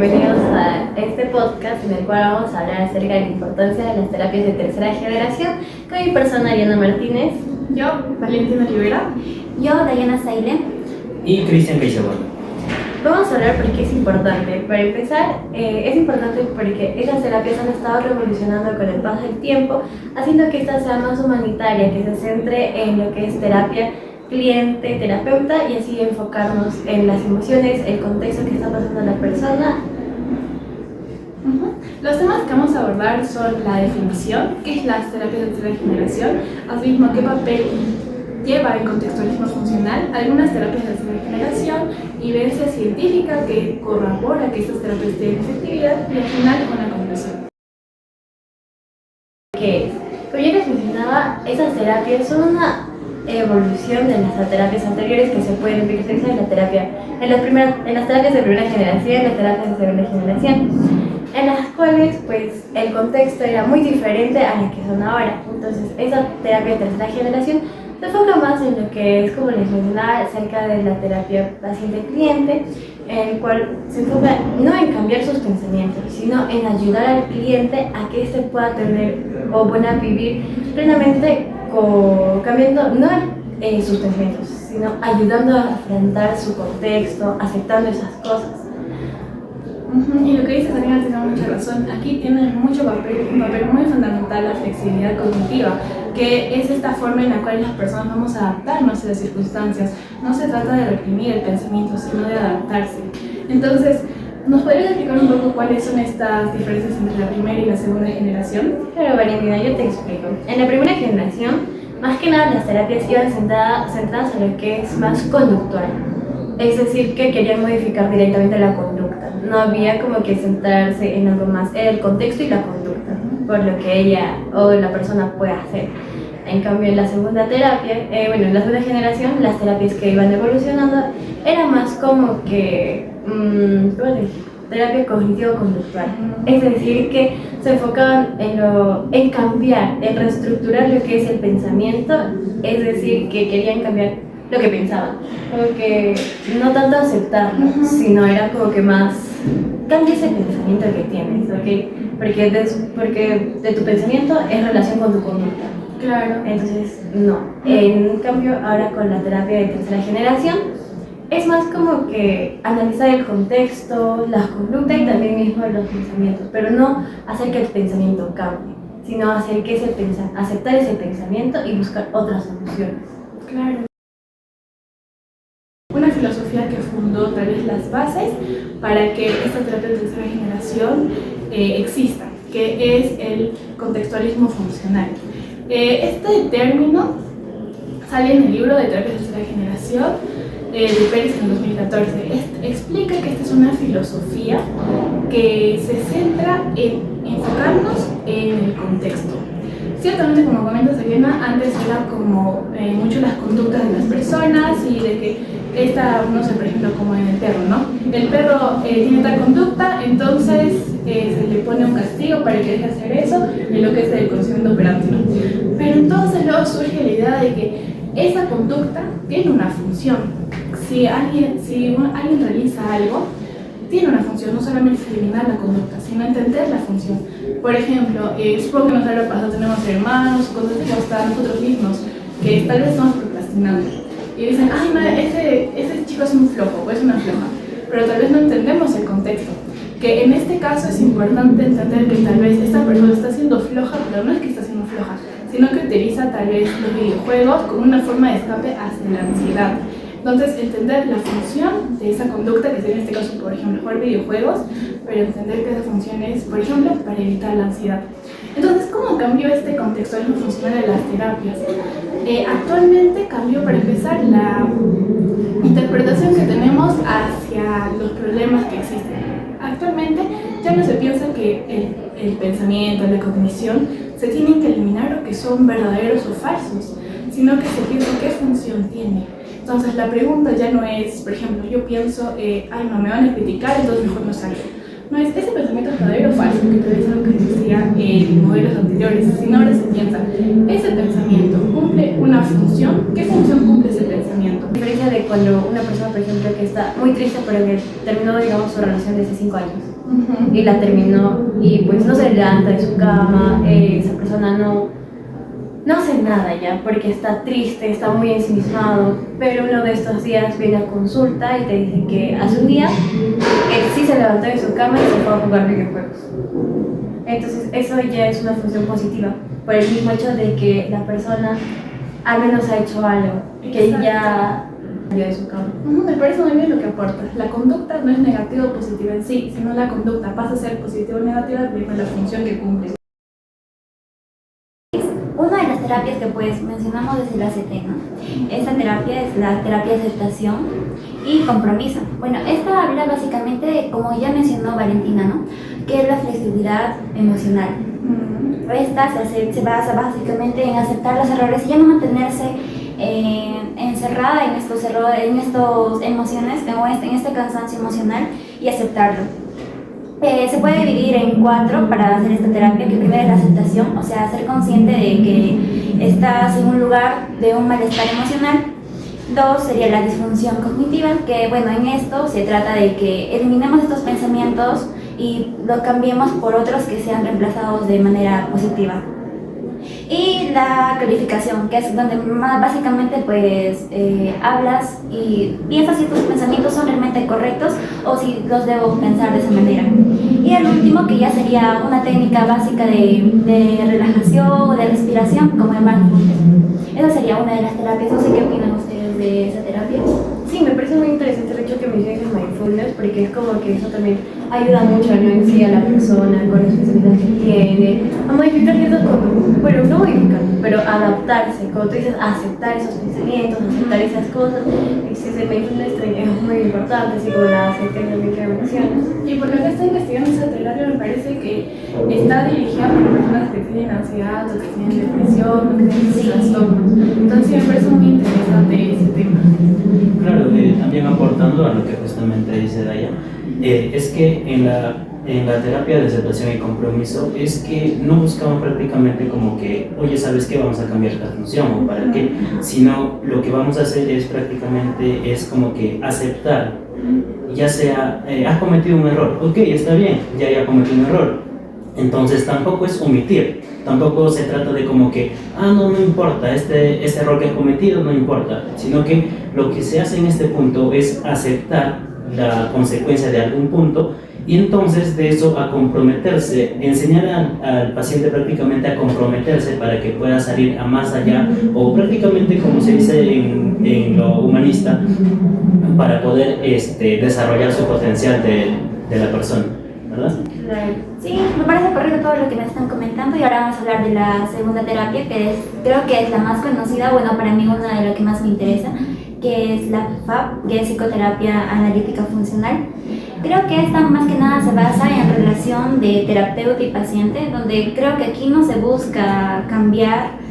bienvenidos a este podcast en el cual vamos a hablar acerca de la importancia de las terapias de tercera generación con mi persona Ariana Martínez. Yo, Valentina Rivera. Yo, Dayana Saile. Y Cristian Caicedo. Vamos a hablar por qué es importante. Para empezar, es importante porque estas terapias han estado revolucionando con el paso del tiempo, haciendo que esta sea más humanitaria, que se centre en lo que es terapia cliente-terapeuta y así enfocarnos en las emociones, el contexto que está pasando la persona. Los temas que vamos a abordar son la definición, qué es las terapias de tercera generación, asimismo qué papel lleva el contextualismo funcional, algunas terapias de tercera generación, evidencia científica que corrobora que estas terapias tienen efectividad y al final una conclusión. Que, como ya les mencionaba, esas terapias son una evolución de las terapias anteriores que se pueden utilizar en las terapias de primera generación, las terapias de segunda generación, en las cuales pues el contexto era muy diferente a la que son ahora. Entonces esa terapia de tercera generación se enfoca más en lo que es, como les mencionaba, acerca de la terapia paciente-cliente, en el cual se enfoca no en cambiar sus pensamientos, sino en ayudar al cliente a que éste pueda tener o pueda vivir plenamente cambiando no sus pensamientos, sino ayudando a afrontar su contexto, aceptando esas cosas. Y lo que dice Daniela tiene mucha razón. Aquí tiene un papel muy fundamental la flexibilidad cognitiva, que es esta forma en la cual las personas vamos a adaptarnos a las circunstancias. No se trata de reprimir el pensamiento, sino de adaptarse. Entonces, ¿nos podrías explicar un poco cuáles son estas diferencias entre la primera y la segunda generación? Claro, Valentina, yo te explico. En la primera generación, más que nada las terapias iban centradas en lo que es más conductual. Es decir, que querían modificar directamente la conducta. No había como que centrarse en algo más, era el contexto y la conducta, por lo que ella o la persona puede hacer. En cambio, en la segunda terapia, en la segunda generación, las terapias que iban evolucionando era más como que, terapia cognitivo-conductual. Es decir, que se enfocaban en cambiar, en reestructurar lo que es el pensamiento, es decir, que querían cambiar lo que pensaban, como que no tanto aceptarlo, sino era como que más cambia ese pensamiento que tienes, ¿ok? Porque de tu pensamiento es relación con tu conducta. Claro. Entonces, no. En cambio, ahora con la terapia de tercera generación, es más como que analizar el contexto, la conducta y también mismo los pensamientos, pero no hacer que el pensamiento cambie, sino hacer que aceptar ese pensamiento y buscar otras soluciones. Claro. Una filosofía que fundó tal vez las bases para que esta terapia de tercera generación exista, que es el contextualismo funcional. Este término sale en el libro de terapia de tercera generación de Pérez en 2014. Explica que esta es una filosofía que se centra en enfocarnos en el contexto. Ciertamente, como comentas, Ariana, antes era como mucho las conductas de las personas y de que no sé, por ejemplo, como en el perro, ¿no? El perro tiene tal conducta, entonces se le pone un castigo para que deje hacer eso, en lo que es el conocimiento operante, ¿no? Pero entonces luego surge la idea de que esa conducta tiene una función. Si alguien realiza algo, tiene una función, no solamente eliminar la conducta, sino entender la función. Por ejemplo, supongo que nos ha pasado, tenemos hermanos, cosas que hasta nosotros mismos, que tal vez estamos procrastinando. Y dicen, ay, no, ese chico es un flojo o es una floja, pero tal vez no entendemos el contexto. Que en este caso es importante entender que tal vez esta persona está siendo floja, pero no es que está siendo floja, sino que utiliza tal vez los videojuegos como una forma de escape hacia la ansiedad. Entonces, entender la función de esa conducta, que sería en este caso, por ejemplo, jugar videojuegos, pero entender que esa función es, por ejemplo, para evitar la ansiedad. Entonces, ¿cómo cambió este contextualismo funcional de las terapias? Actualmente cambió, para empezar, la interpretación que tenemos hacia los problemas que existen. Actualmente ya no se piensa que el pensamiento, la cognición, se tienen que eliminar o que son verdaderos o falsos, sino que se piensa qué función tiene. Entonces la pregunta ya no es, por ejemplo, yo pienso, ay no, me van a criticar, entonces mejor no salgo. No es ese pensamiento verdadero o falso, que tal vez es lo que decía en modelos anteriores, sino ahora se piensa, ese pensamiento cumple una función, ¿qué función cumple ese pensamiento? A diferencia de cuando una persona, por ejemplo, que está muy triste pero que terminó, digamos, su relación de hace 5 años y la terminó y pues no se levanta de su cama, esa persona no hace nada ya porque está triste, está muy ensimismado, pero uno de estos días viene a consulta y te dice que hace un día él sí se levantó de su cama y se fue a jugar videojuegos. Entonces eso ya es una función positiva, por el mismo hecho de que la persona al menos ha hecho algo, que ya salió de su cama. Me parece muy bien lo que aportas. La conducta no es negativa o positiva en sí, sino la conducta pasa a ser positiva o negativa dependiendo de la función que cumple. Una de las terapias que pues mencionamos es el ACT, ¿no? Esta terapia es la terapia de aceptación y compromiso. Bueno, esta habla básicamente de, como ya mencionó Valentina, ¿no? Que es la flexibilidad emocional. Esta se basa básicamente en aceptar los errores y ya no mantenerse encerrada en estos errores, en estas emociones, en este cansancio emocional y aceptarlo. Se puede dividir en 4 para hacer esta terapia, que primero es la aceptación, o sea, ser consciente de que estás en un lugar de un malestar emocional. 2 sería la disfunción cognitiva, que bueno, en esto se trata de que eliminemos estos pensamientos y los cambiemos por otros que sean reemplazados de manera positiva. Y la clarificación, que es donde básicamente pues hablas y piensas si tus pensamientos son realmente correctos o si los debo pensar de esa manera. Y el último, que ya sería una técnica básica de relajación o de respiración, como el mindfulness. Esa sería una de las terapias. No sé qué opinan ustedes de esa terapia. Sí, me parece muy interesante el hecho que menciones el mindfulness, porque es como que eso también ayuda mucho, ¿no? En sí a la persona con las especialidades que tiene, a modificar ciertas cosas, bueno, no modificar, pero adaptarse, como tú dices, aceptar esos pensamientos, aceptar esas cosas. Existe el mindfulness también es muy importante, así como la ACT también que mencionas. Y por lo que está investigando esa terapia, me parece que está dirigida por personas que tienen ansiedad, o que tienen depresión, o que tienen trastornos. Entonces me parece muy interesante ese tema. Claro, también aportando a lo que justamente dice Daya, es que en la terapia de aceptación y compromiso es que no buscamos prácticamente como que, oye, ¿sabes qué? Vamos a cambiar esta función o para qué, sino lo que vamos a hacer es prácticamente es como que aceptar, ya sea, has cometido un error, ok, está bien, ya cometido un error. Entonces tampoco es omitir, tampoco se trata de como que, no importa, este error que has cometido no importa, sino que lo que se hace en este punto es aceptar la consecuencia de algún punto y entonces de eso a comprometerse, enseñar al paciente prácticamente a comprometerse para que pueda salir a más allá o prácticamente como se dice en lo humanista, para poder desarrollar su potencial de la persona, ¿verdad? Sí, me parece correcto todo lo que me están comentando y ahora vamos a hablar de la segunda terapia, que creo que es la más conocida, bueno, para mí una de lo que más me interesa, que es la FAP, que es psicoterapia analítica funcional. Creo que esta más que nada se basa en relación de terapeuta y paciente, donde creo que aquí no se busca cambiar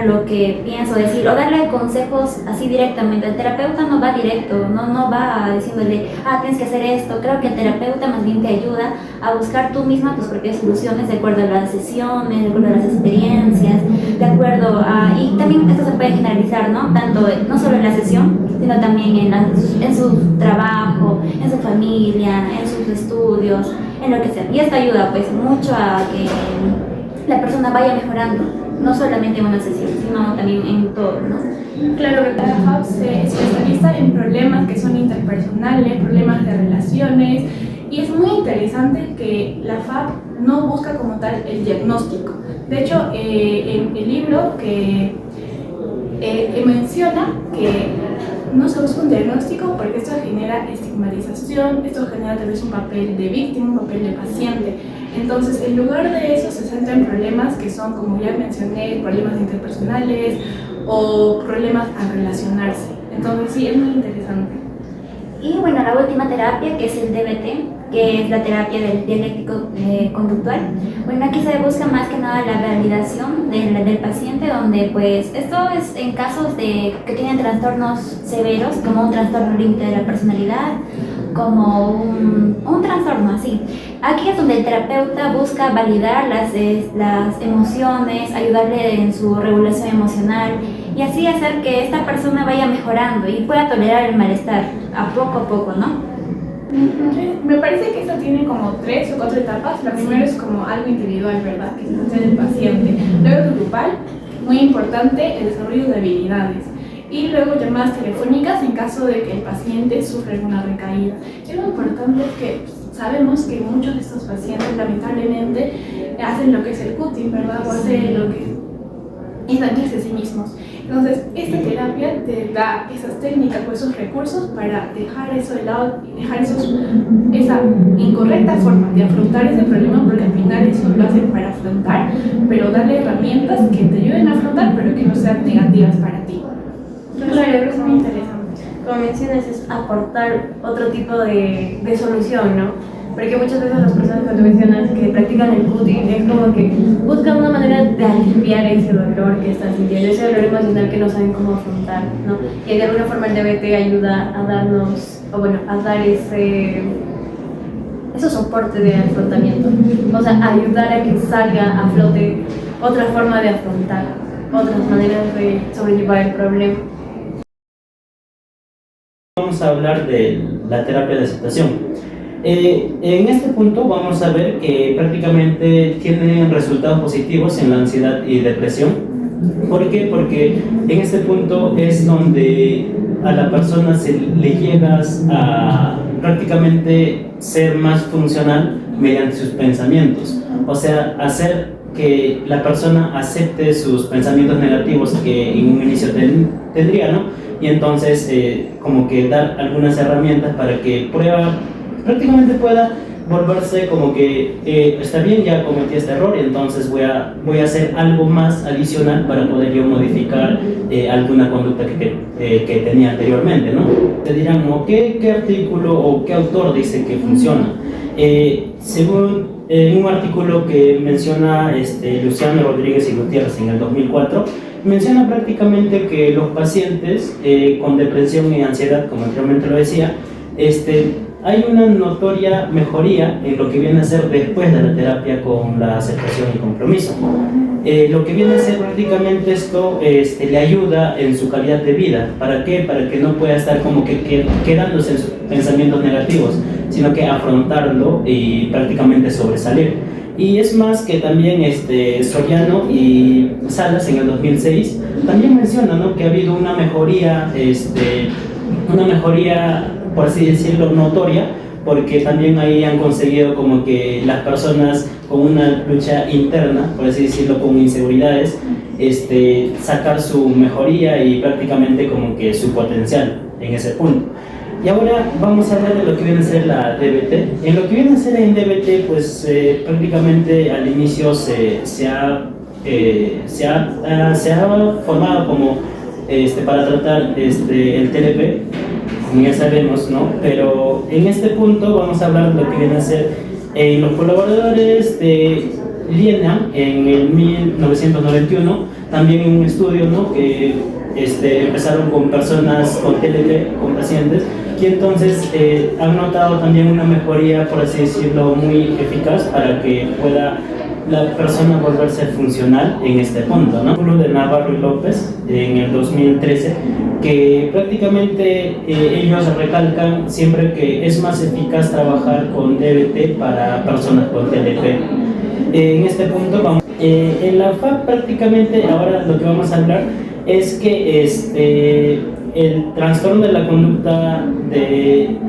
lo que pienso decir o darle consejos así directamente. El terapeuta no va directo, no va diciéndole, tienes que hacer esto. Creo que el terapeuta más bien te ayuda a buscar tú misma tus propias soluciones de acuerdo a las sesiones, de acuerdo a las experiencias, de acuerdo a... Y también esto se puede generalizar, ¿no? Tanto, no solo en la sesión, sino también en su trabajo, en su familia, en sus estudios, en lo que sea. Y esto ayuda pues mucho a que la persona vaya mejorando, no solamente en una sesión, sino también en todo, ¿no? Claro que cada hub se especializa en problemas que son interpersonales, problemas de relaciones, y es muy interesante que la FAP no busca como tal el diagnóstico. De hecho, en el libro que menciona que no se busca un diagnóstico porque esto genera estigmatización, esto genera tal vez un papel de víctima, un papel de paciente. Entonces, en lugar de eso, se centra en problemas que son, como ya mencioné, problemas interpersonales o problemas al relacionarse. Entonces, sí, es muy interesante. Y bueno, la última terapia, que es el DBT, que es la terapia del dialéctico conductual. Bueno, aquí se busca más que nada la validación del paciente, donde pues esto es en casos de que tienen trastornos severos, como un trastorno límite de la personalidad, como un trastorno así. Aquí es donde el terapeuta busca validar las emociones, ayudarle en su regulación emocional y así hacer que esta persona vaya mejorando y pueda tolerar el malestar a poco, ¿no? Me parece que esto tiene como 3 o 4 etapas. La primera es como algo individual, ¿verdad? Que se hace en el paciente. Luego es grupal, muy importante, el desarrollo de habilidades. Y luego llamadas telefónicas en caso de que el paciente sufra alguna recaída. Y lo importante es que sabemos que muchos de estos pacientes lamentablemente hacen lo que es el cutting, ¿verdad? O hacen lo que es dañarse a sí mismos. Entonces, esta terapia te da esas técnicas o esos recursos para dejar eso de lado, dejar esa incorrecta forma de afrontar ese problema, porque al final eso lo hacen para afrontar, pero darle herramientas que te ayuden a afrontar, pero que no sean negativas para ti. Claro, es muy interesante. Como mencionas, es aportar otro tipo de solución, ¿no? Porque muchas veces las personas que tú mencionas que practican el cutting es como que buscan una manera de aliviar ese dolor que están sintiendo, ese dolor emocional que no saben cómo afrontar, ¿no? Y de alguna forma el DBT ayuda a darnos, o bueno, a dar ese soporte de afrontamiento. O sea, ayudar a que salga a flote otra forma de afrontar, otras maneras de sobrellevar el problema. Vamos a hablar de la terapia de aceptación. En este punto vamos a ver que prácticamente tienen resultados positivos en la ansiedad y depresión. ¿Por qué? Porque en este punto es donde a la persona se le llegas a prácticamente ser más funcional mediante sus pensamientos. O sea, hacer que la persona acepte sus pensamientos negativos que en un inicio tendría, ¿no? Y entonces como que dar algunas herramientas para que prácticamente pueda volverse como que está bien, ya cometí este error, entonces voy a hacer algo más adicional para poder yo modificar alguna conducta que tenía anteriormente, ¿no? Te dirán, ¿no? ¿Qué artículo o qué autor dice que funciona? Según un artículo que menciona Luciano Rodríguez y Gutiérrez en el 2004, menciona prácticamente que los pacientes con depresión y ansiedad, como anteriormente lo decía, hay una notoria mejoría en lo que viene a ser después de la terapia con la aceptación y compromiso. Lo que viene a ser prácticamente esto le ayuda en su calidad de vida. ¿Para qué? Para que no pueda estar como que quedándose en sus pensamientos negativos, sino que afrontarlo y prácticamente sobresalir. Y es más que también Soriano y Salas en el 2006 también mencionan, ¿no?, que ha habido una mejoría, por así decirlo, notoria, porque también ahí han conseguido como que las personas con una lucha interna, por así decirlo, con inseguridades, sacar su mejoría y prácticamente como que su potencial en ese punto. Y ahora vamos a hablar de lo que viene a ser la DBT. En lo que viene a ser en DBT, pues prácticamente al inicio se ha formado como para tratar el TLP, como ya sabemos, ¿no? Pero en este punto vamos a hablar de lo que viene a ser los colaboradores de Lienham en el 1991, también en un estudio, ¿no?, que empezaron con personas con TLP, con pacientes, y entonces han notado también una mejoría, por así decirlo, muy eficaz para que pueda la persona volverse funcional en este punto, ¿no? Uno de Navarro y López en el 2013, que prácticamente ellos recalcan siempre que es más eficaz trabajar con DBT para personas con TLP. En este punto vamos, en la FAP prácticamente ahora lo que vamos a hablar es que el trastorno de la conducta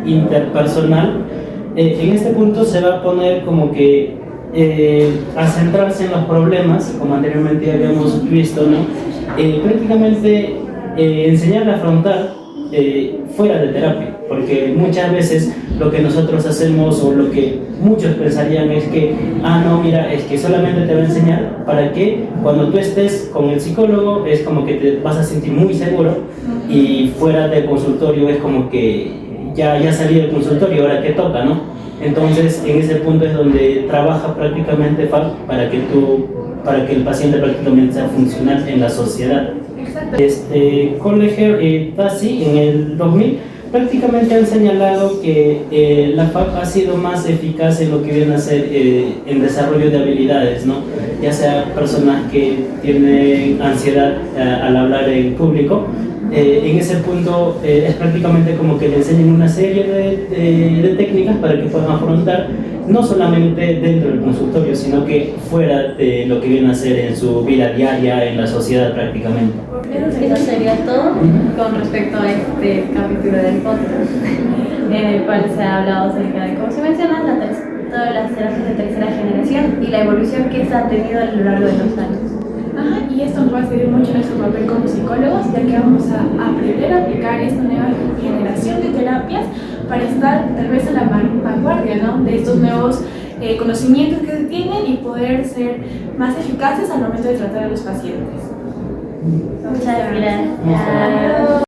interpersonal, en este punto se va a poner como que a centrarse en los problemas, como anteriormente habíamos visto, ¿no? Prácticamente enseñar a afrontar fuera de terapia, porque muchas veces lo que nosotros hacemos o lo que muchos pensarían es que, no, mira, es que solamente te va a enseñar para que cuando tú estés con el psicólogo es como que te vas a sentir muy seguro, y fuera del consultorio es como que ya salí del consultorio, ahora qué toca, ¿no? Entonces en ese punto es donde trabaja prácticamente FAP para que el paciente prácticamente sea funcional en la sociedad. Exacto. Colleger y Tassi en el 2000 prácticamente han señalado que la FAP ha sido más eficaz en lo que viene a ser en desarrollo de habilidades, ¿no? Ya sea personas que tienen ansiedad al hablar en público. En ese punto es prácticamente como que le enseñan una serie de técnicas para que puedan afrontar no solamente dentro del consultorio, sino que fuera de lo que viene a ser en su vida diaria, en la sociedad prácticamente. Eso sería todo con respecto a este capítulo del podcast, en el cual se ha hablado acerca de, como se menciona, todas las terapias de tercera generación y la evolución que se ha tenido a lo largo de los años. Ajá, y esto nos va a servir mucho en nuestro papel como psicólogos, ya que vamos a aprender a aplicar esta nueva generación de terapias para estar tal vez a la vanguardia, ¿no?, de estos nuevos conocimientos que se tienen y poder ser más eficaces al momento de tratar a los pacientes. Muchas gracias. Muchas gracias.